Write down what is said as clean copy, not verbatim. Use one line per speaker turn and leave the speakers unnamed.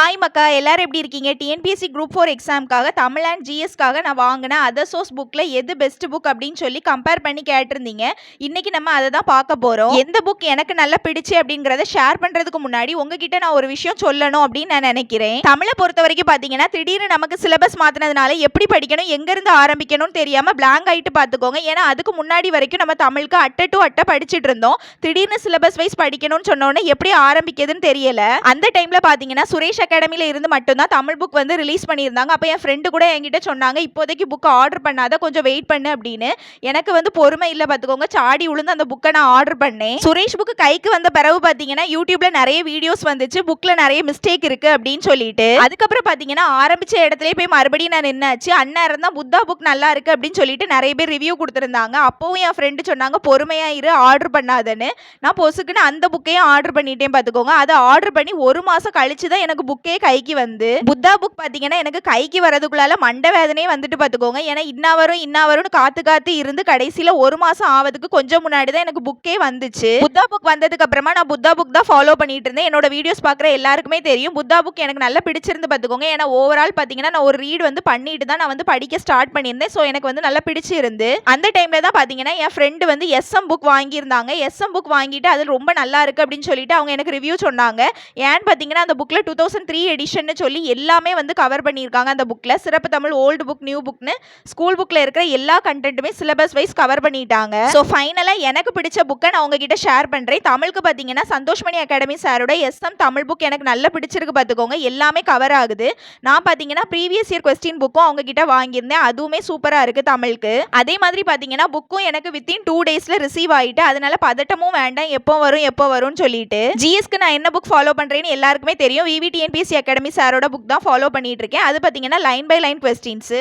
Hi மக்கா, எல்லாரும் எப்படி இருக்கீங்க? டிஎன்பிஎஸ்சி குரூப் 4 எக்ஸாமுக்காக தமிழ் அண்ட் ஜிஎஸ்க்காக நான் வாங்கின அதர் சோர்ஸ் புக்கில் எது பெஸ்ட் புக் அப்படின்னு சொல்லி கம்பேர் பண்ணி கேட்டிருந்தீங்க. இன்னைக்கு நம்ம அதை தான் பார்க்க போகிறோம். எந்த புக் எனக்கு நல்லா பிடிச்சு அப்படிங்கிறத ஷேர் பண்ணுறதுக்கு முன்னாடி உங்ககிட்ட நான் ஒரு விஷயம் சொல்லணும் அப்படின்னு நான் நினைக்கிறேன். தமிழை பொறுத்த வரைக்கும் பார்த்தீங்கன்னா திடீர்னு நமக்கு சிலபஸ் மாற்றினதுனால எப்படி படிக்கணும், எங்கேருந்து ஆரம்பிக்கணும்னு தெரியாமல் பிளாங்க் ஆகிட்டு பார்த்துக்கோங்க. ஏன்னா அதுக்கு முன்னாடி வரைக்கும் நம்ம தமிழுக்கு அட்டை டு அட்டை படிச்சுட்டு இருந்தோம். திடீர்னு சிலபஸ் வைஸ் படிக்கணும்னு சொன்னோன்னே எப்படி ஆரம்பிக்கிறதுன்னு தெரியல. அந்த டைமில் பார்த்தீங்கன்னா சுரேஷ் அகாடமில இருந்து மட்டும்தான் தமிழ் புக் வந்து ரிலீஸ் பண்ணியிருந்தாங்க. அப்போ என் ஃப்ரெண்டு கூட என்கிட்ட சொன்னாங்க, இப்போதைக்கு புக் ஆர்டர் பண்ணாத, கொஞ்சம் வெயிட் பண்ணு அப்படின்னு. எனக்கு வந்து பொறுமை இல்லை பார்த்துக்கோங்க. சாடி உளுந்து அந்த புக்கை நான் ஆர்டர் பண்ணேன். சுரேஷ் புக்கு கைக்கு வந்த பிறகு பார்த்தீங்கன்னா யூடியூப்ல நிறைய வீடியோஸ் வந்துச்சு, புக்ல நிறைய மிஸ்டேக் இருக்கு அப்படின்னு சொல்லிட்டு. அதுக்கப்புறம் பார்த்தீங்கன்னா ஆரம்பிச்ச இடத்துல போய் மறுபடியும் நான் நின்னாச்சு. அண்ணன் தான் புத்தா புக் நல்லா இருக்கு அப்படின்னு சொல்லிட்டு நிறைய பேர் ரிவ்யூ கொடுத்துருந்தாங்க. அப்போவும் என் ஃப்ரெண்டு சொன்னாங்க, பொறுமையா இரு, ஆர்டர் பண்ணாதன்னு. நான் பொசுக்குன்னு அந்த புக்கையும் ஆர்டர் பண்ணிட்டேன் பார்த்துக்கோங்க. அதை ஆர்டர் பண்ணி ஒரு மாசம் கழிச்சு தான் எனக்கு புக்கே கைக்கு வந்து. புத்தா புக் பாத்தீங்கன்னா எனக்கு கைக்கு வரதுக்குள்ளால மண்டை வேதனையே வந்துட்டு பாத்துக்கோங்க. ஏன்னா இன்னாவரும் காத்து இருந்து கடைசியில ஒரு மாசம் ஆவதுக்கு கொஞ்சம் முன்னாடி தான் எனக்கு புக்கே வந்துச்சு. புத்தா புக் வந்ததுக்கு அப்புறமா நான் புத்தா புக் தான் ஃபாலோ பண்ணிட்டு இருந்தேன். என்னோட வீடியோஸ் பாக்குற எல்லாருக்குமே தெரியும் புத்தா புக் எனக்கு நல்லா பிடிச்சிருந்து பாத்துக்கோங்க. ஏன்னா ஓவரால் பாத்தீங்கன்னா நான் ஒரு ரீட் வந்து பண்ணிட்டு தான் நான் வந்து படிக்க ஸ்டார்ட் பண்ணியிருந்தேன். ஸோ எனக்கு வந்து நல்லா பிடிச்சிருந்து. அந்த டைம்ல தான் பாத்தீங்கன்னா என் ஃப்ரெண்டு வந்து எஸ்எம் புக் வாங்கியிருந்தாங்க. எஸ்எம் புக் வாங்கிட்டு அது ரொம்ப நல்லா இருக்கு அப்படின்னு சொல்லிட்டு அவங்க எனக்கு ரிவ்யூ சொன்னாங்க. ஏன்னு பாத்தீங்கன்னா அந்த புக்ல 2003 எடிஷன் சொல்லி எல்லாமே வந்து கவர் பண்ணியிருக்காங்க. அந்த புக்ல சிறப்பு தமிழ், ஓல்டு புக், நியூ புக்னு ஸ்கூல் புக்ல இருக்கிற எல்லா கண்டென்ட்டுமே சிலபஸ் வைஸ் கவர் பண்ணிட்டாங்க. ஸோ ஃபைனலா எனக்கு பிடிச்ச புக்கை நான் உங்ககிட்ட ஷேர் பண்றேன். தமிழுக்கு பாத்தீங்கன்னா சந்தோஷ்மணி அகாடமி சாரோட எஸ்எம் தமிழ் புக் எனக்கு நல்ல பிடிச்சிருக்கு பாத்துக்கோங்க. எல்லாமே கவர் ஆகுது. நான் பாத்தீங்கன்னா ப்ரீவியஸ் இயர் கொஸ்டின் புக்கும் அவங்க கிட்ட வாங்கியிருந்தேன். அதுவுமே சூப்பரா இருக்கு தமிழுக்கு. அதே மாதிரி பாத்தீங்கன்னா புக்கும் எனக்கு வித்தின் 2 டேஸ்ல ரிசீவ் ஆயிட்டு, அதனால பதட்டமும் வேண்டாம், எப்போ வரும்னு சொல்லிட்டு. ஜிஎஸ்க்கு நான் என்ன புக் ஃபாலோ பண்றேன்னு எல்லாருக்குமே தெரியும். விவிடிஎன்பிஎஸ்சி அகாடமி சாரோட புக் தான் ஃபாலோ பண்ணிட்டு இருக்கேன். அது பாத்தீங்கன்னா லைன் பை லைன் கொஸ்டின்ஸ்.